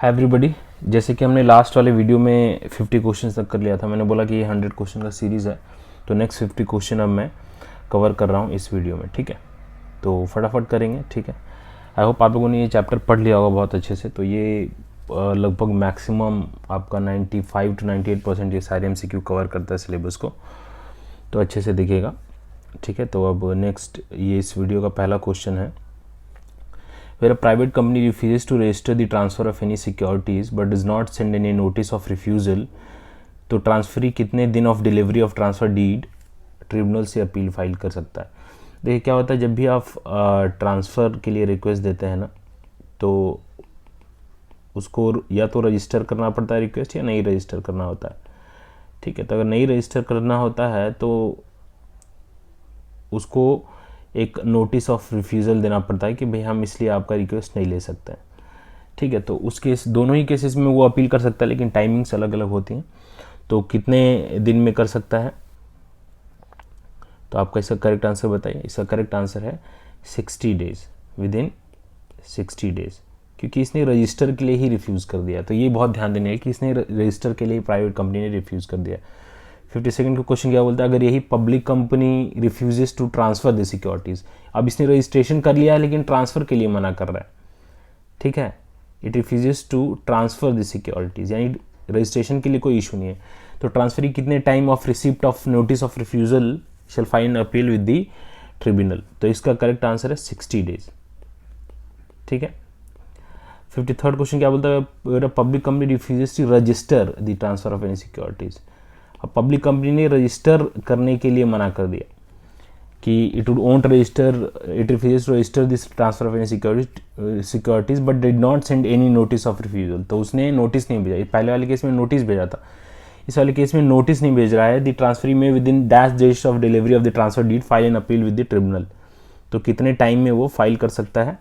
Hi everybody, जैसे कि हमने लास्ट वाले वीडियो में 50 क्वेश्चन तक कर लिया था। मैंने बोला कि ये 100 क्वेश्चन का सीरीज़ है, तो नेक्स्ट 50 क्वेश्चन अब मैं कवर कर रहा हूँ इस वीडियो में। ठीक है, तो फटाफट करेंगे। ठीक है, आई होप आप लोगों ने ये चैप्टर पढ़ लिया होगा बहुत अच्छे से। तो ये लगभग मैक्सिमम आपका 95 to 98% ये सारे MCQ कवर करता है सिलेबस को, तो अच्छे से दिखेगा। ठीक है, तो अब नेक्स्ट ये इस वीडियो का पहला क्वेश्चन है, where a private company refuses to register the transfer of any securities but does not send any notice of refusal, तो ट्रांसफरी कितने दिन of delivery of transfer deed tribunal से अपील फाइल कर सकता है। देखिए क्या होता है, जब भी आप ट्रांसफ़र के लिए रिक्वेस्ट देते हैं ना, तो उसको या तो रजिस्टर करना पड़ता है रिक्वेस्ट, या नहीं रजिस्टर करना होता है। ठीक है, तो अगर नहीं रजिस्टर करना होता है तो उसको एक नोटिस ऑफ रिफ्यूज़ल देना पड़ता है कि भाई हम इसलिए आपका रिक्वेस्ट नहीं ले सकते हैं। ठीक है, तो उस केस दोनों ही केसेस में वो अपील कर सकता है, लेकिन टाइमिंग्स अलग अलग होती हैं। तो कितने दिन में कर सकता है, तो आपका इसका करेक्ट आंसर बताइए। इसका करेक्ट आंसर है 60 डेज़, विद इन 60 डेज़, क्योंकि इसने रजिस्टर के लिए ही रिफ्यूज़ कर दिया। तो ये बहुत ध्यान देने है कि इसने रजिस्टर के लिए प्राइवेट कंपनी ने रिफ्यूज़ कर दिया। 52nd का क्वेश्चन क्या बोलता है, अगर यही public company refuses to transfer the securities. अब इसने रजिस्ट्रेशन कर लिया है लेकिन ट्रांसफ़र के लिए मना कर रहा है। ठीक है, it refuses to transfer the securities, यानी रजिस्ट्रेशन के लिए कोई इशू नहीं है। तो ट्रांसफरी कितने time of receipt of notice of refusal shall file appeal with the tribunal, तो इसका करेक्ट आंसर है 60 डेज। ठीक है, 53rd क्वेश्चन क्या बोलता है, अगर public company refuses to register the transfer of any securities. अब पब्लिक कंपनी ने रजिस्टर करने के लिए मना कर दिया कि it would won't register, it refuses to register this transfer of any securities but did not send any notice of refusal. तो उसने नोटिस नहीं भेजा। पहले वाले केस में नोटिस भेजा था, इस वाले केस में नोटिस नहीं भेज रहा है। The transferee may within dash days of delivery of the transfer deed file an appeal with the tribunal, तो कितने टाइम में वो फाइल कर सकता है।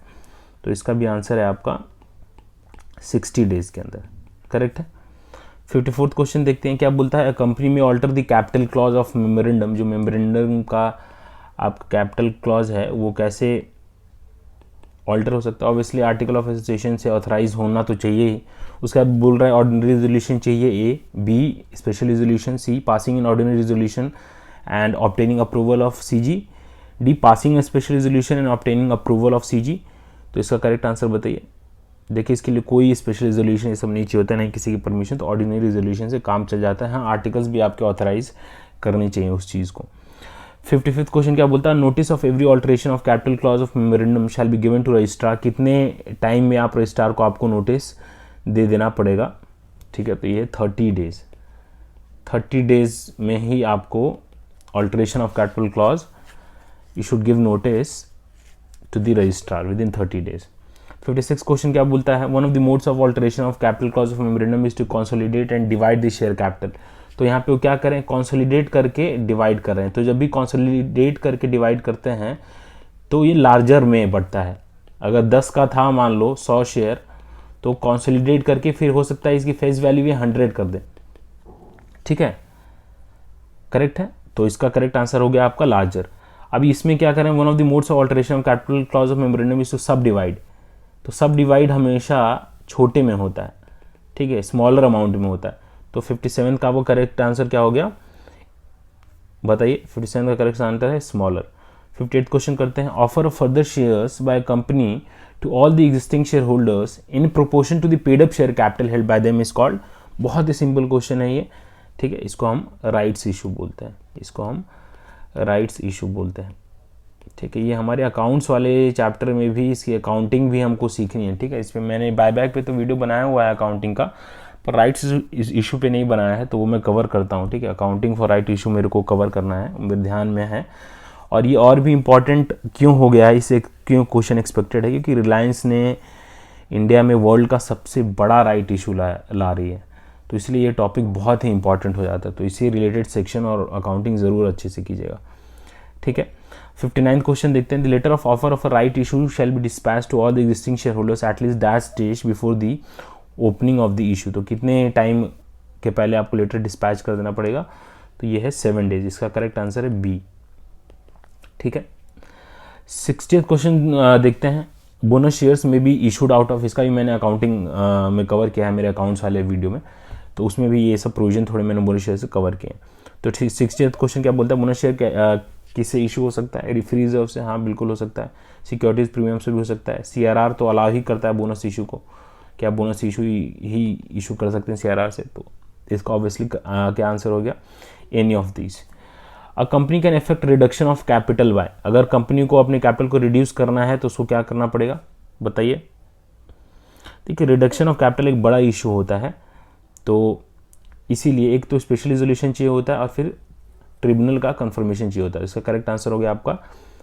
तो इसका भी आंसर है आपका 60 डेज़ के अंदर। करेक्ट है। 54th क्वेश्चन देखते हैं क्या बोलता है, कंपनी में alter the capital clause of memorandum. जो मेमोरेंडम का आपका कैपिटल क्लॉज है वो कैसे ऑल्टर हो सकता है। ऑब्वियसली आर्टिकल ऑफ एसोसिएशन से ऑथराइज होना तो चाहिए ही। उसके बाद बोल रहा है ऑर्डिनरी रेजोल्यूशन चाहिए, a, b special resolution, c passing in ordinary resolution and obtaining approval of CG, d passing a special resolution and obtaining approval of CG. तो इसका करेक्ट आंसर बताइए। देखिए इसके लिए कोई स्पेशल रेजोल्यूशन ये सब नहीं चाहिए होता, नहीं किसी की परमिशन, तो ऑर्डिनरी रेजोल्यूशन से काम चल जाता है। हाँ, आर्टिकल्स भी आपके ऑथराइज करने चाहिए उस चीज़ को। 55th क्वेश्चन क्या बोलता है, notice of every alteration of capital clause of memorandum shall be given to registrar. कितने टाइम में आप रजिस्ट्रार को आपको नोटिस दे देना पड़ेगा। ठीक है, तो ये 30 डेज़, 30 डेज़ में ही आपको alteration of capital clause you should give notice to the registrar within 30 days. 56 question क्या बोलता है, one of the modes of alteration of capital clause of memorandum is to consolidate and divide the share capital. तो यहाँ पे वो क्या करें, consolidate करके डिवाइड कर रहे हैं। तो जब भी कंसोलिडेट करके डिवाइड करते हैं तो ये लार्जर में बढ़ता है। अगर 10 का था मान लो 100 शेयर, तो कंसोलिडेट करके फिर हो सकता है इसकी फेस वैल्यू ये 100 कर दे। ठीक है, करेक्ट है। तो इसका करेक्ट आंसर हो गया आपका लार्जर। अभी इसमें क्या करें, one of the modes of alteration of capital clause of memorandum is to subdivide. तो सब डिवाइड हमेशा छोटे में होता है, ठीक है, स्मॉलर अमाउंट में होता है। तो 57 का वो करेक्ट आंसर क्या हो गया बताइए। 57 का करेक्ट आंसर है स्मॉलर। 58 क्वेश्चन करते हैं, offer of further shares by company to all the existing share holders in proportion to the paid up share capital held by them is called. बहुत ही सिंपल क्वेश्चन है ये। ठीक है, इसको हम राइट्स इशू बोलते हैं, इसको हम राइट्स इशू बोलते हैं। ठीक है, ये हमारे अकाउंट्स वाले चैप्टर में भी इसकी अकाउंटिंग भी हमको सीखनी है। ठीक है, इस पर मैंने बायबैक पे तो वीडियो बनाया हुआ है अकाउंटिंग का, पर राइट्स इस इशू पे नहीं बनाया है, तो वो मैं कवर करता हूँ। ठीक है, अकाउंटिंग फॉर राइट इशू मेरे को कवर करना है, मेरे ध्यान में है। और ये और भी इम्पॉर्टेंट क्यों हो गया है, इससे क्यों क्वेश्चन एक्सपेक्टेड है, क्योंकि रिलायंस ने इंडिया में वर्ल्ड का सबसे बड़ा राइट इशू ला रही है, तो इसलिए ये टॉपिक बहुत ही इंपॉर्टेंट हो जाता है। तो इसी रिलेटेड सेक्शन और अकाउंटिंग ज़रूर अच्छे से कीजिएगा। ठीक है, 59 क्वेश्चन देखते हैं, the letter of offer of a right issue shall be dispatch to all the existing share holders at least that stage before the opening of the issue. तो कितने टाइम के पहले आपको लेटर डिस्पैच कर देना पड़ेगा, तो ये है 7 डेज। इसका करेक्ट आंसर है बी। ठीक है, 60th क्वेश्चन देखते हैं, बोनस शेयर्स में भी इशूड आउट ऑफ, इसका भी मैंने अकाउंटिंग में कवर किया है मेरे अकाउंट्स वाले वीडियो में, तो उसमें भी ये सब प्रोविजन थोड़े मैंने बोनस शेयर से कवर किए हैं। तो 60th क्वेश्चन क्या बोलता है, बोनस शेयर किससे इशू हो सकता है, फ्री रिजर्व से, हाँ बिल्कुल हो सकता है, सिक्योरिटीज प्रीमियम से भी हो सकता है, CRR तो अलाउ ही करता है बोनस इशू को, क्या बोनस इशू ही इशू कर सकते हैं CRR से, तो इसका ऑब्वियसली क्या आंसर हो गया, any of these. A company can effect reduction of capital by, अगर कंपनी को अपने कैपिटल को रिड्यूस करना है तो उसको क्या करना पड़ेगा बताइए। देखिए रिडक्शन ऑफ कैपिटल एक बड़ा इशू होता है, तो इसीलिए एक तो स्पेशल रिजोल्यूशन चाहिए होता है और फिर ट्रिब्यूनल का कंफर्मेशन चाहिए होता है। इसका करेक्ट आंसर हो गया आपका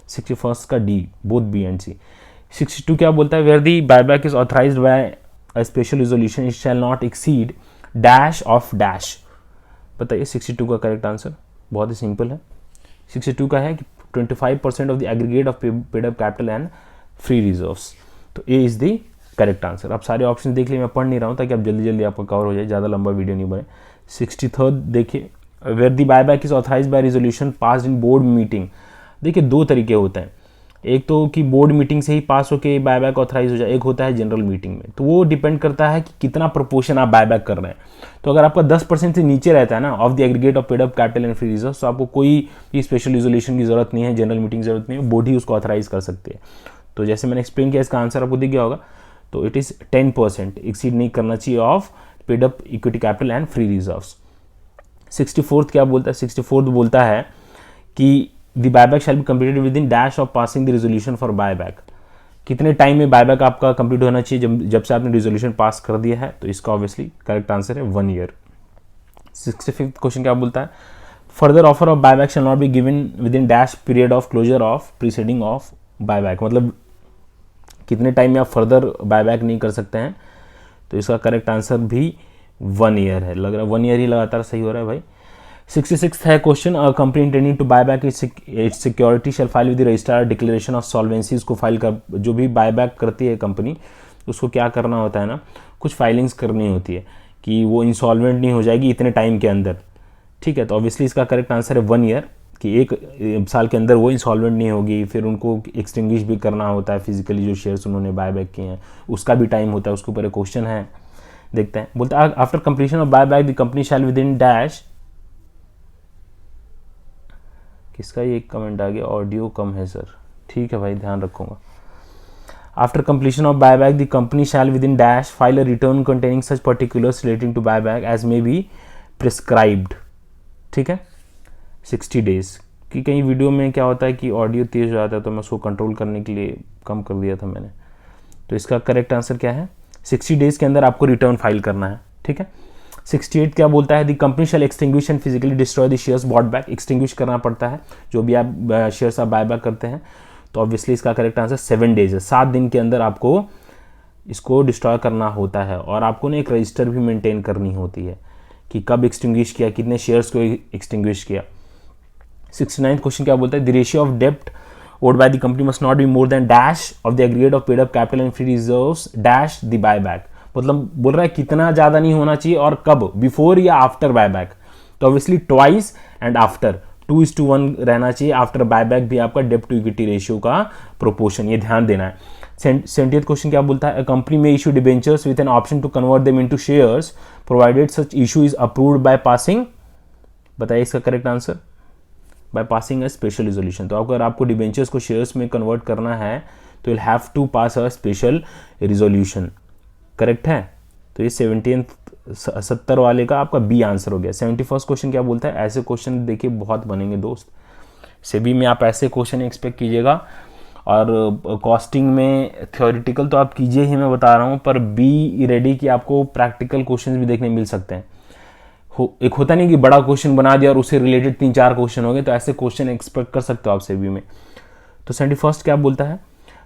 61 का D, both B and C. 62 क्या बोलता है, where the buyback is authorised by a special resolution it shall not exceed dash of dash, बताइए 62 का करेक्ट आंसर, बहुत ही सिंपल है। 62 का है कि 25% of the aggregate of paid up capital and free reserves, तो ए इज द करेक्ट आंसर। अब सारे ऑप्शन देख लिए, मैं पढ़ नहीं रहा हूँ ताकि आप जल्दी जल्दी आपका कवर हो जाए, ज़्यादा लंबा वीडियो नहीं बने। 63 देखिए, where the buyback is authorised by resolution passed in board meeting. देखिए दो तरीके होते हैं, एक तो कि बोर्ड मीटिंग से ही पास होकर बायबैक ऑथराइज हो जाए, एक होता है जनरल मीटिंग में, तो वो डिपेंड करता है कि कितना प्रोपोर्शन आप बायबैक कर रहे हैं। तो अगर आपका 10% से नीचे रहता है ना of the aggregate of paid up capital and free reserve, तो आपको कोई भी स्पेशल रिजोल्यूशन की जरूरत नहीं है, जनरल मीटिंग की जरूरत नहीं है, बोर्ड ही उसको ऑथराइज कर सकती है। तो जैसे मैंने एक्सप्लेन किया, इसका आंसर आपको दिख गया होगा, तो इट इज 10% एक्सीड नहीं करना चाहिए of paid up equity capital and free reserves. 64th क्या बोलता है, 64th बोलता है कि the buyback shall be completed with in dash of passing the resolution for buyback, कितने टाइम में बायबैक आपका कंप्लीट होना चाहिए जब से आपने रेजोल्यूशन पास कर दिया है, तो इसका ऑब्वियसली करेक्ट आंसर है 1 ईयर। 65th क्वेश्चन क्या बोलता है, further offer of buyback shall not be given within dash period of closure of preceding of buyback, मतलब कितने टाइम में आप फर्दर बायबैक नहीं कर सकते हैं, तो इसका करेक्ट आंसर भी 1 ईयर है। लग रहा है 1 ईयर ही लगातार सही हो रहा है भाई। 66th है question, company intending to buy back its security shall file with the registrar declaration of solvency, उसको फाइल कर, जो भी बाय बैक करती है कंपनी उसको क्या करना होता है ना, कुछ फाइलिंग्स करनी होती है कि वो इंसॉल्वेंट नहीं हो जाएगी इतने टाइम के अंदर, ठीक है। तो ऑब्वियसली इसका करेक्ट आंसर है 1 ईयर, कि 1 साल के अंदर वो इंसॉल्वेंट नहीं होगी, फिर उनको एक्सटिंग्विश भी करना होता है फिजिकली जो शेयर्स उन्होंने बाय बैक किए हैं, उसका भी टाइम होता है, उसके ऊपर एक क्वेश्चन है, देखते हैं। बोलता है after completion of buy back the company shall within dash, किसका ये कमेंट आ गया, ऑडियो कम है सर, ठीक है भाई ध्यान रखूंगा। After completion of buyback the company shall within dash file a return containing such particulars relating to buyback as may be prescribed, ठीक है 60 डेज की। कई वीडियो में क्या होता है कि ऑडियो तेज हो जाता है, तो मैं उसको कंट्रोल करने के लिए कम कर दिया था मैंने। तो इसका करेक्ट आंसर क्या है, 60 डेज के अंदर आपको रिटर्न फाइल करना है, ठीक है। 68 क्या बोलता है, the company shell extinguish and physically destroy the shares bought back, extinguish करना पड़ता है जो भी आप शेयर्स आप बाय बैक करते हैं, तो ऑब्वियसली इसका करेक्ट आंसर 7 डेज है, 7 दिन के अंदर आपको इसको डिस्ट्रॉय करना होता है। और आपको ना एक रजिस्टर भी मेंटेन करनी होती है कि कब एक्सटिंग्विश किया, कितने शेयर्स को एक्सटिंग्विश किया। 69th क्वेश्चन क्या बोलता है, द रेशियो ऑफ डेप्ट owed by the company must not be more than dash of the aggregate of paid up capital and free reserves dash the buyback, मतलब बोल रहा है कितना ज्यादा नहीं होना चाहिए और कब, बिफोर या आफ्टर बायबैक, तो ऑब्वियसली ट्वाइस एंड आफ्टर 2:1 रहना चाहिए। आफ्टर बायबैक भी आपका डेप्ट टू इक्विटी रेशियो का प्रोपोर्शन, ये ध्यान देना है। 70th क्वेश्चन क्या बोलता है, कंपनी में issue debentures with an option to convert them into shares provided such issue is approved by passing, बताइए इसका correct answer, by passing a special resolution. तो अगर आपको डिबेंचर्स को शेयर्स में कन्वर्ट करना है तो will have to pass a special resolution, correct है। तो ये 70 वाले का आपका बी आंसर हो गया। 71st क्वेश्चन क्या बोलता है, ऐसे क्वेश्चन देखिए बहुत बनेंगे दोस्त, सेबी में आप ऐसे क्वेश्चन एक्सपेक्ट कीजिएगा, और कॉस्टिंग में थ्योरेटिकल तो आप कीजिए ही, मैं बता रहा हूँ, पर बी रेडी कि आपको प्रैक्टिकल क्वेश्चन भी देखने मिल सकते हैं। एक होता नहीं कि बड़ा क्वेश्चन बना दिया और उससे रिलेटेड 3-4 क्वेश्चन हो गए, तो ऐसे क्वेश्चन एक्सपेक्ट कर सकते हो आप सेबी में। तो 71st क्या बोलता है,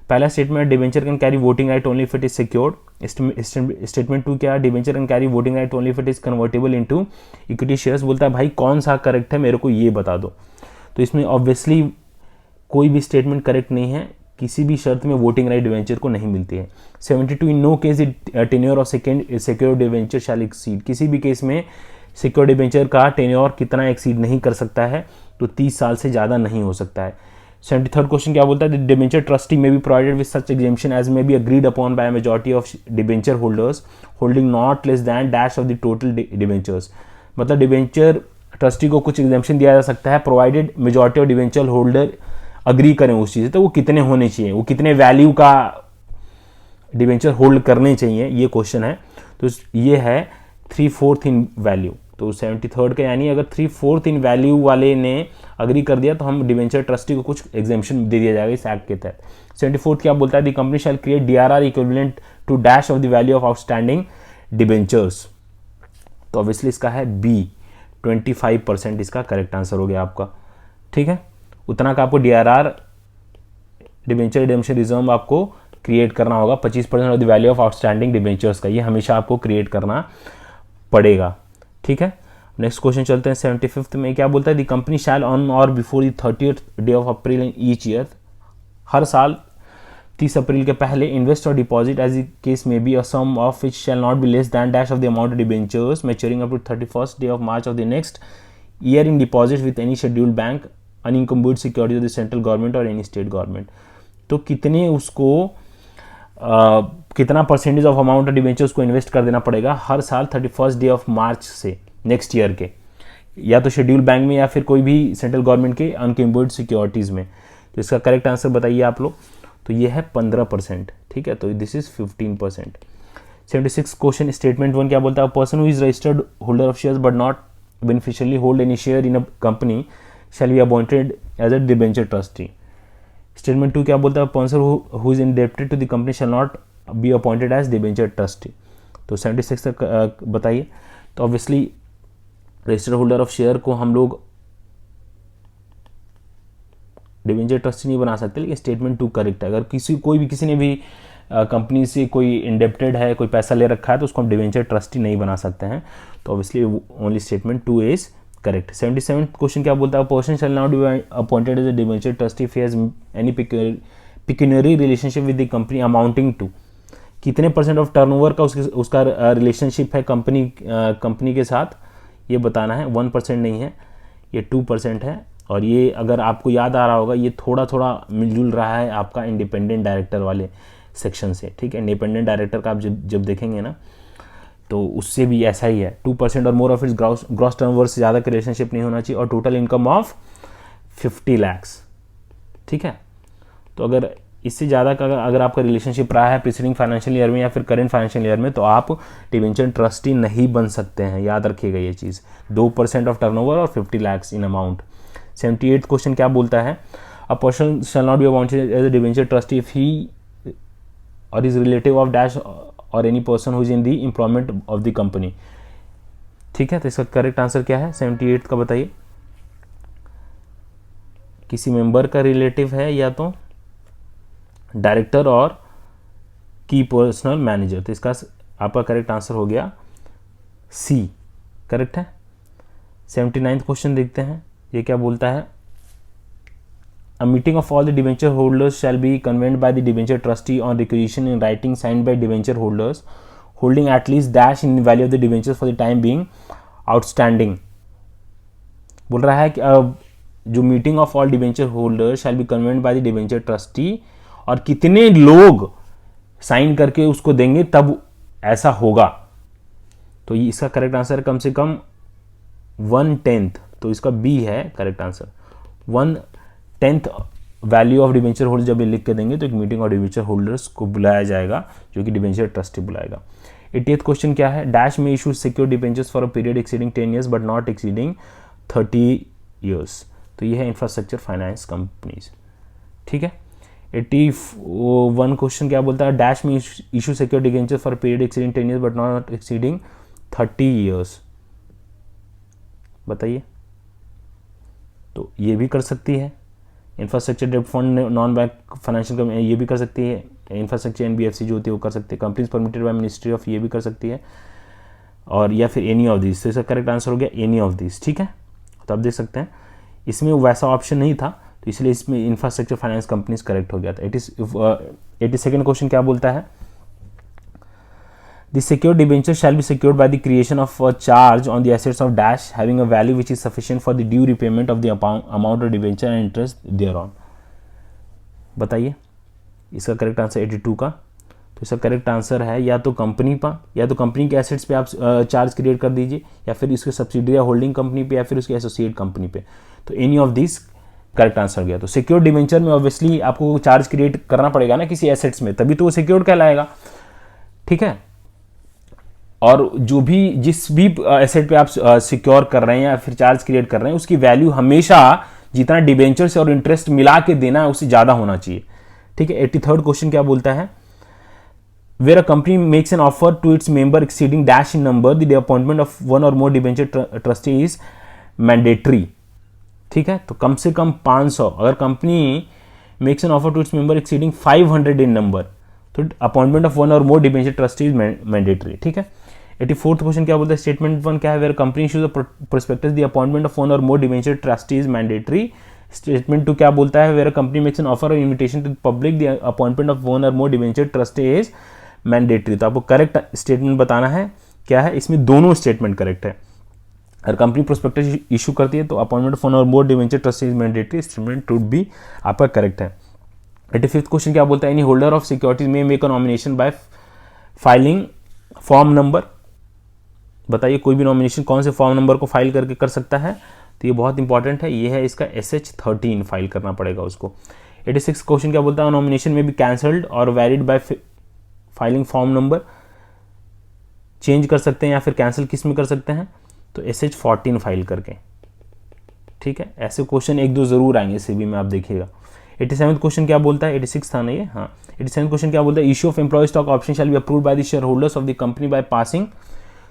पहला statement debenture can carry voting right only if it is secured. Statement 2 क्या है, debenture can carry voting right only if it is convertible into equity shares. बोलता है भाई कौन सा करेक्ट है मेरे को ये बता दो। तो इसमें ऑब्वियसली कोई भी स्टेटमेंट करेक्ट नहीं है, किसी भी शर्त में वोटिंग राइट डिबेंचर को नहीं मिलती है। 72 in no case tenure of secured debenture shall exceed, किसी भी केस में सिक्योर्ड डिबेंचर का टेन्योर कितना एक्सीड नहीं कर सकता है, तो 30 साल से ज़्यादा नहीं हो सकता है। 73rd क्वेश्चन क्या बोलता है, the debenture trustee may be provided with such exemption as may be agreed upon by majority of debenture holders holding not less than dash of the total debentures. मतलब डिबेंचर ट्रस्टी को कुछ exemption दिया जा सकता है provided majority of debenture holder agree करें उस चीज़ से। तो वो कितने होने चाहिए, वो कितने वैल्यू का डिबेंचर होल्ड करने चाहिए, ये क्वेश्चन है। तो ये है 3/4 इन वैल्यू। तो 73rd का यानी अगर 3/4 इन वैल्यू वाले ने अग्री कर दिया तो हम डिबेंचर ट्रस्टी को कुछ एग्जेम्पशन दे दिया जाएगा इस एक्ट के तहत। 74th क्या बोलता है, the company shall create DRR equivalent to dash of the value of outstanding debentures. तो ऑब्वियसली इसका है बी, 25% इसका करेक्ट आंसर हो गया आपका। ठीक है, उतना का आपको DRR डिबेंचर रिडेम्पशन रिजर्व आपको क्रिएट करना होगा, 25% of the value of outstanding debentures का, ये हमेशा आपको क्रिएट करना पड़ेगा। ठीक है, नेक्स्ट क्वेश्चन चलते हैं। 75th में क्या बोलता है, the company shall on or before the 30th day of April in each year, हर साल 30 अप्रैल के पहले invest or deposit as the case may be a sum of which shall not be less than dash of the amount of debentures maturing up to 31st day of March of the next year in deposit with any scheduled bank unencumbered security of the central government और any state government. तो कितने उसको कितना percentage of amount of debentures को invest कर देना पड़ेगा हर साल 31st डे ऑफ मार्च से नेक्स्ट ईयर के, या तो शेड्यूल बैंक में या फिर कोई भी सेंट्रल गवर्नमेंट के अनकम्बर्ड सिक्योरिटीज़ में। तो इसका करेक्ट आंसर बताइए आप लोग। तो ये है 15%। ठीक है, तो दिस इज 15%। 76 क्वेश्चन स्टेटमेंट 1 क्या बोलता है, person who is registered holder of shares but not beneficially hold any share in a company shall be appointed as a debenture trustee. Statement 2 क्या बोलता है, person who is indebted to the company shall not be appointed as debenture trustee. तो 76 तक बताइए। तो obviously registered holder of share को हम लोग डिबेंचर ट्रस्टी नहीं बना सकते, लेकिन स्टेटमेंट 2 करेक्ट है। अगर किसी ने भी कंपनी से कोई इंडेप्टेड है, कोई पैसा ले रखा है, तो उसको हम डिबेंचर ट्रस्टी नहीं बना सकते हैं। तो obviously only statement 2 is correct. 77 question क्या बोलता है, person shall not be appointed as a debenture trustee if he has any pecuniary relationship with the company amounting to, कितने परसेंट ऑफ टर्नओवर का उसका रिलेशनशिप है कंपनी के साथ, ये बताना है। 1% नहीं है, ये 2% है। और ये अगर आपको याद आ रहा होगा, ये थोड़ा थोड़ा मिलजुल रहा है आपका इंडिपेंडेंट डायरेक्टर वाले सेक्शन से। ठीक है, इंडिपेंडेंट डायरेक्टर का आप जब देखेंगे ना, तो उससे भी ऐसा ही है। 2% और more of its gross turnover से ज़्यादा का रिलेशनशिप नहीं होना चाहिए, और टोटल इनकम ऑफ 50 लाख। ठीक है, तो अगर इससे ज़्यादा का अगर आपका रिलेशनशिप रहा है प्रीसीडिंग फाइनेंशियल ईयर में या फिर करेंट फाइनेंशियल ईयर में, तो आप डिबेंचर ट्रस्टी नहीं बन सकते हैं, याद रखिएगा ये चीज़। 2% ऑफ टर्नओवर और 50 लाख इन अमाउंट। 78 क्वेश्चन क्या बोलता है, a person shall not be appointed as a debenture trustee if he or is relative of dash or any person who is in the employment of the company. ठीक है, तो इसका correct answer क्या है 78 का बताइए। किसी मेंबर का रिलेटिव है या तो डायरेक्टर और की पर्सनल मैनेजर, तो इसका आपका करेक्ट आंसर हो गया सी, करेक्ट है। 79th क्वेश्चन देखते हैं, ये क्या बोलता है, a meeting of all the debenture holders shall be convened by the debenture trustee on requisition in writing signed by debenture holders holding at least dash in value of the debenture for the time being outstanding. बोल रहा है कि जो meeting of all debenture holders shall be convened by the debenture trustee, और कितने लोग sign करके उसको देंगे तब ऐसा होगा। तो ये इसका करेक्ट आंसर कम से कम 1/10, तो इसका बी है correct answer. 1/10 value of debenture holder जब ये लिख के देंगे तो एक मीटिंग ऑफ डिबेंचर होल्डर्स को बुलाया जाएगा, जो कि डिबेंचर ट्रस्टी बुलाएगा। 80th क्वेश्चन क्या है, डैश में issue secure debentures for a period exceeding 10 years but not exceeding 30 years। तो ये है इंफ्रास्ट्रक्चर फाइनेंस कंपनीज। ठीक है, 81 क्वेश्चन क्या बोलता है, डैश में issue secure debentures for period exceeding 10 years but not exceeding 30 years। बताइए, तो ये भी कर सकती है। इंफ्रास्ट्रक्चर डेब्ट fund non bank financial company ये भी कर सकती है। इंफ्रास्ट्रक्चर एनबीएफसी जो होती है वो कर सकती है। Companies permitted by ministry of ये भी कर सकती है, और या फिर एनी ऑफ दिस। तो इसका करेक्ट आंसर हो गया एनी ऑफ दिस। ठीक है, तो आप देख सकते हैं इसमें वैसा ऑप्शन नहीं था, तो इसलिए इसमें इंफ्रास्ट्रक्चर फाइनेंस कंपनीज करेक्ट हो गया था। 82nd क्वेश्चन क्या बोलता है, The secured debenture shall be secured by the creation of a charge on the assets of dash having a value which is sufficient for the due repayment of the amount of debenture and interest thereon। बताइए इसका correct answer 82 का। तो इसका correct answer है या तो company पर, या तो कंपनी के एसेट्स पे आप चार्ज क्रिएट कर दीजिए, या फिर इसके सब्सिडियरी या होल्डिंग कंपनी पे, या फिर उसके एसोसिएट कंपनी पे। तो any of this correct answer गया। तो सिक्योर्ड डिवेंचर में ऑब्वियसली आपको चार्ज क्रिएट करना पड़ेगा ना किसी एसेट्स में, तभी तो वो सिक्योर्ड कहलाएगा, ठीक है। और जो भी जिस भी एसेट पे आप सिक्योर कर रहे हैं या फिर चार्ज क्रिएट कर रहे हैं, उसकी वैल्यू हमेशा जितना डिबेंचर से और इंटरेस्ट मिला के देना है उससे ज्यादा होना चाहिए, ठीक है। 83rd क्वेश्चन क्या बोलता है, where a company makes an offer to its member exceeding dash in number, the appointment of one or more debenture trustee is mandatory, ठीक है। तो कम से कम 500, अगर company makes an offer to its member exceeding 500 in number, तो appointment of one or more debenture trustee is mandatory, ठीक है। 84th क्वेश्चन क्या बोलता है, स्टेटमेंट 1 क्या है, where company issues a prospectus the appointment of one or more debenture trustee is mandatory. Statement 2 क्या बोलता है, where company makes an offer or invitation to public the appointment of one or more debenture trustee is mandatory. तो आपको correct statement बताना है क्या है, इसमें दोनों स्टेटमेंट करेक्ट है। अगर कंपनी प्रोस्पेक्टस इशू करती है तो appointment of one or more debenture trustee is mandatory, statement 2 भी आपका करेक्ट है। 85th क्वेश्चन क्या बोलता है, एनी होल्डर ऑफ सिक्योरिटीज में make a nomination bye filing form number. बताइए कोई भी नॉमिनेशन कौन से फॉर्म नंबर को फाइल करके कर सकता है, तो ये बहुत इंपॉर्टेंट है, ये है इसका SH13 फाइल करना पड़ेगा उसको। 86 क्वेश्चन क्या बोलता है, नॉमिनेशन में भी कैंसल्ड और valid bye filing form number, change कर सकते हैं या फिर कैंसिल किस में कर सकते हैं, तो SH14 फाइल करके, ठीक है। ऐसे क्वेश्चन 1-2 जरूर आएंगे सीबी में, आप देखिएगा। 87th क्वेश्चन क्या बोलता है, 86 था ना ये, हाँ। 87th क्वेश्चन क्या बोलता है, issue of employ stock option shall be approved by the share holders of the company by passing.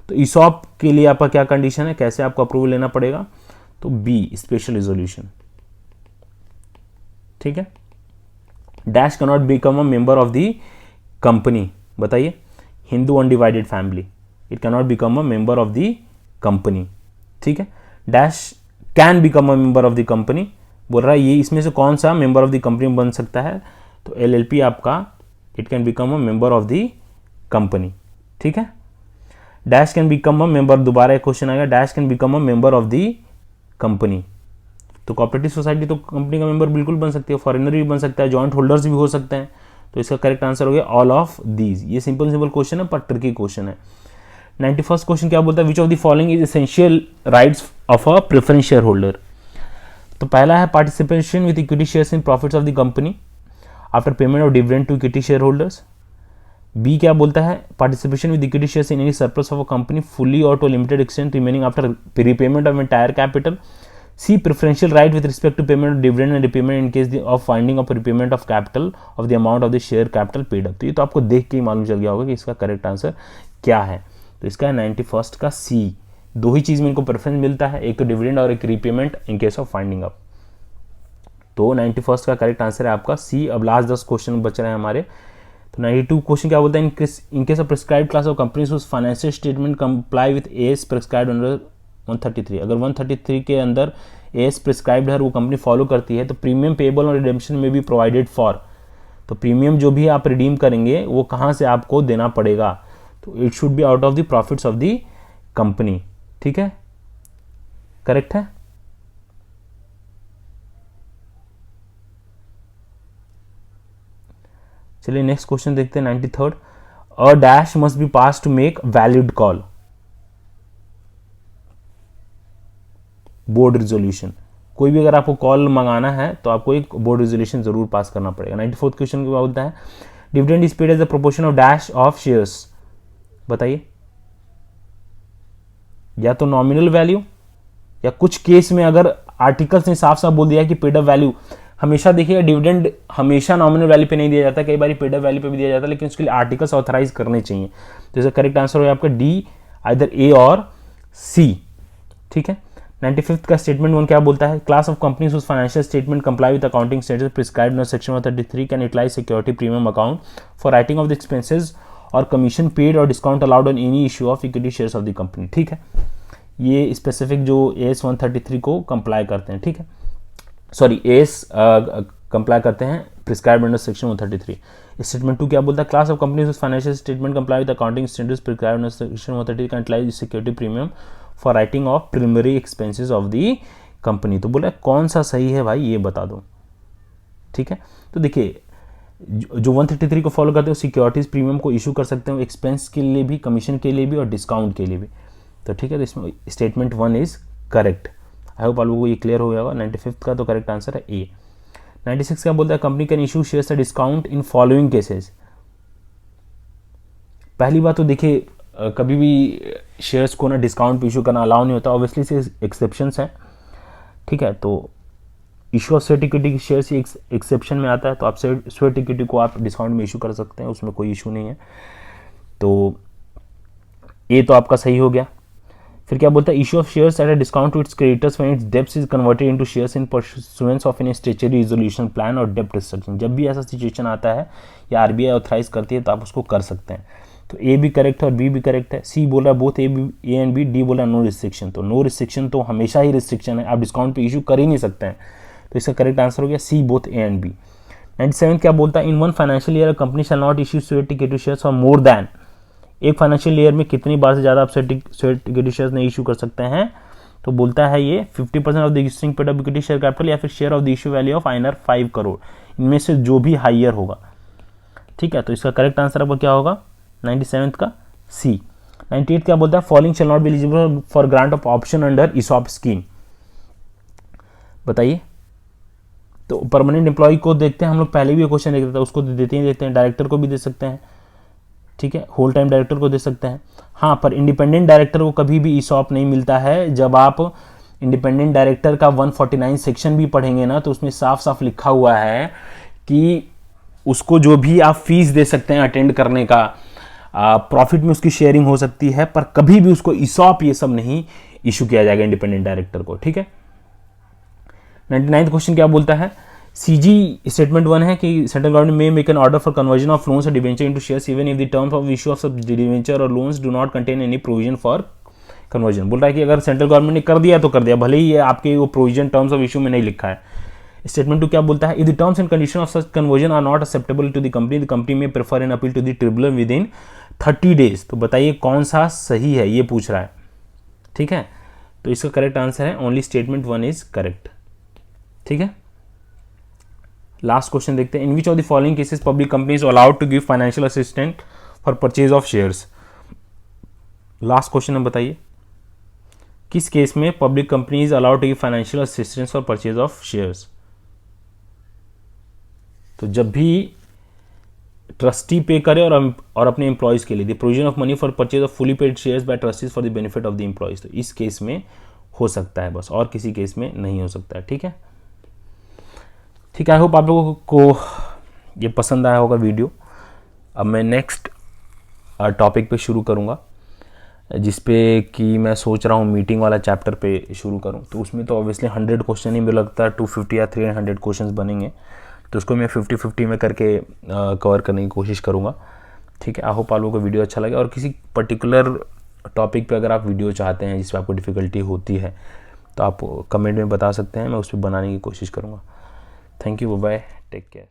तो ईसॉप के लिए आपका क्या कंडीशन है, कैसे आपको अप्रूवल लेना पड़ेगा, तो बी स्पेशल रिजोल्यूशन, ठीक है। Dash can not become a member of the company, बताइए Hindu undivided family, it can not become a member of the company, ठीक है। Dash can become a member of the company बोल रहा है, ये इसमें से कौन सा मेंबर ऑफ द कंपनी बन सकता है, तो LLP आपका it can become a member of the company, ठीक है। Dash can become a member, दोबारा एक क्वेश्चन आएगा, dash can become a member of the company, तो कोऑपरेटिव सोसाइटी तो कंपनी का मेंबर बिल्कुल बन सकती है, फॉरेनर भी बन सकता है, जॉइंट होल्डर्स भी हो सकते हैं। तो इसका करेक्ट आंसर हो गया ऑल ऑफ दीज। ये सिंपल क्वेश्चन है पर ट्रिकी क्वेश्चन है। 91st क्वेश्चन क्या बोलता है, which of the following is essential rights of a preference share holder. तो पहला है participation with equity shares in profits of the company after payment of dividend to equity share holders. B क्या बोलता है, participation with equity shares in any surplus of a company fully or to limited extent remaining after repayment of entire capital. C preferential right with respect to payment of dividend and repayment in case of finding of repayment of capital of the amount of the share capital paid up. तो ये तो आपको देख के ही मालूम चल गया होगा कि इसका करेक्ट आंसर क्या है। तो इसका है 91st का सी। दो ही चीज में इनको प्रेफरेंस मिलता है, एक तो डिविडेंड और एक repayment in case of finding up. तो 91st का करेक्ट आंसर है आपका सी। अब लास्ट 10 क्वेश्चन बच रहे हैं हमारे। तो 92 क्वेश्चन क्या बोलता है, in case of prescribed class of companies whose financial statement comply with AS prescribed under 133। अगर 133 के अंदर एएस प्रिस्क्राइब्ड है, वो कंपनी फॉलो करती है, तो प्रीमियम पेबल और रिडेम्पशन में भी प्रोवाइडेड फॉर। तो प्रीमियम जो भी आप रिडीम करेंगे वो कहाँ से आपको देना पड़ेगा, तो it should be out of the profits of the company, ठीक है, करेक्ट है। चलिए नेक्स्ट क्वेश्चन देखते हैं 93rd। A dash must be pass to make valid call, board resolution. कोई भी अगर आपको कॉल मंगाना है तो आपको एक बोर्ड रिजोल्यूशन जरूर पास करना पड़ेगा। 94th क्वेश्चन क्या बोलता है, dividend is paid as the proportion of dash of shares. बताइए, या तो नॉमिनल वैल्यू, या कुछ केस में अगर आर्टिकल्स ने साफ साफ बोल दिया कि पेड अप वैल्यू। हमेशा देखिएगा डिविडेंड हमेशा नॉमिनल वैल्यू पे नहीं दिया जाता, कई बार पेड अप वैल्यू पे भी दिया जाता है, लेकिन उसके लिए आर्टिकल्स ऑथराइज करने चाहिए। तो इसका करेक्ट आंसर होगा आपका डी, आइदर ए और सी, ठीक है। 95th का स्टेटमेंट 1 क्या बोलता है, class of companies whose financial statement comply with accounting standards prescribed under section 133 can utilise security premium account for writing off the expenses or commission paid or discount allowed on any issue of equity shares of the company, ठीक है। ये specific जो as 133 को comply करते हैं, ठीक है, sorry as comply करते हैं प्रिस्क्राइब्ड अंडर सेक्शन 133। स्टेटमेंट 2 क्या बोलता है, class of companies financial statement comply with accounting standards prescribed under section 133 can utilise security premium for writing off preliminary expenses of the company. तो बोला कौन सा सही है भाई, ये बता दो। ठीक है। तो देखिए जो 133 को फॉलो करते हो सिक्योरिटीज़ प्रीमियम को इशू कर सकते हो एक्सपेंस के लिए भी, कमीशन के लिए भी और डिस्काउंट के लिए भी। तो ठीक है, तो इसमें statement 1 is correct. I hope आप लोगों को ये क्लियर हो गया होगा। 95 का तो करेक्ट आंसर है ए। 96 का बोलता है company can issue shares discount in following cases. पहली बात तो देखिए कभी भी शेयर्स को ना डिस्काउंट पे इशू करना अलाउ नहीं होता, ऑब्वियसली से एक्सेप्शंस हैं, ठीक है। तो issue of sweat equity shares exception में आता है, तो आप स्वेट इक्विटी को आप डिस्काउंट में इशू कर सकते हैं, उसमें कोई इशू नहीं है। तो ये तो आपका सही हो गया। फिर क्या बोलता है issue of shares at a discount to its creditors when its debts is converted into shares in pursuance of any statutory resolution plan or डेब्ट रिस्ट्रक्शन। जब भी ऐसा सिचुएशन आता है या आरबीआई ऑथराइज करती है तो आप उसको कर सकते हैं। तो ए भी करेक्ट है और बी भी करेक्ट है। सी बोल रहा है both A and B. D बोल रहा है नो रिस्ट्रिक्शन। तो नो रिस्ट्रिक्शन तो हमेशा ही रिस्ट्रिक्शन है, आप डिस्काउंट पे इशू कर ही नहीं सकते हैं। तो इसका करेक्ट आंसर हो गया C both A and B. 97 क्या बोलता है in one financial year company shall not issue sweat equity shares for more than. एक फाइनेंशियल ईयर में कितनी बार से ज़्यादा आप स्वेट इक्विटी शेयर्स नहीं इशू कर सकते हैं। तो बोलता है ये 50% of the existing paid of equity share capital या फिर share of the issue value of INR 5 crore, इनमें से जो भी हाइयर होगा, ठीक है। तो इसका करेक्ट आंसर आपका क्या होगा 97 का सी। 98 क्या बोलता है following shall not be eligible for grant of option under ESOP scheme. बताइए। तो परमानेंट एम्प्लॉय को देखते हैं हम लोग, पहले भी क्वेश्चन देखते थे, उसको देते हैं, डायरेक्टर को भी दे सकते हैं, ठीक है, होल टाइम डायरेक्टर को दे सकते हैं। हाँ, पर इंडिपेंडेंट डायरेक्टर को कभी भी ESOP नहीं मिलता है। जब आप इंडिपेंडेंट डायरेक्टर का 149 सेक्शन भी पढ़ेंगे ना, तो उसमें साफ साफ लिखा हुआ है कि उसको जो भी आप फीस दे सकते हैं अटेंड करने का, प्रॉफिट में उसकी शेयरिंग हो सकती है, पर कभी भी उसको ESOP ये सब नहीं इशू किया जाएगा इंडिपेंडेंट डायरेक्टर को, ठीक है। 99 क्वेश्चन क्या बोलता है सीजी स्टेटमेंट 1 है कि central government may make an order for conversion of loans or debenture into shares even if the terms of issue of debenture or loans do not contain any provision for conversion. बोल रहा है कि अगर central government ने कर दिया तो कर दिया, भले ही ये आपके वो प्रोविजन टर्म्स ऑफ इशू में नहीं लिखा है। स्टेटमेंट 2 क्या बोलता है if the terms and condition of such conversion are not acceptable to the company may prefer an appeal to the tribunal within 30 days. तो बताइए कौन सा सही है, ये पूछ रहा है, ठीक है। तो इसका करेक्ट आंसर है ओनली स्टेटमेंट 1 इज करेक्ट, ठीक है। लास्ट क्वेश्चन देखते हैं in which of the following cases public company is allowed to give financial assistant for purchase of shares. Last question है, बताइए किस केस में public company is allowed to give financial assistance for purchase of shares. तो जब भी trustee पे करे और अपने एम्प्लॉयज के लिए the provision of money for purchase of fully paid shares by trustees for the benefit of the employees. तो इस केस में हो सकता है बस, और किसी केस में नहीं हो सकता है, ठीक है। ठीक है, आई होप आप लोगों को ये पसंद आया होगा वीडियो। अब मैं नेक्स्ट टॉपिक पे शुरू करूँगा, जिस पे कि मैं सोच रहा हूँ मीटिंग वाला चैप्टर पे शुरू करूँ। तो उसमें तो ऑब्वियसली 100 क्वेश्चन ही मुझे लगता है 250 या 300 क्वेश्चन बनेंगे, तो उसको मैं 50-50 में करके कवर करने की कोशिश करूँगा, ठीक है। आई होप आप लोगों को वीडियो अच्छा लगे, और किसी पर्टिकुलर टॉपिक पे अगर आप वीडियो चाहते हैं जिसपे आपको डिफ़िकल्टी होती है तो आप कमेंट में बता सकते हैं, मैं उस पर बनाने की कोशिश करूँगा। Thank you, bye, take care.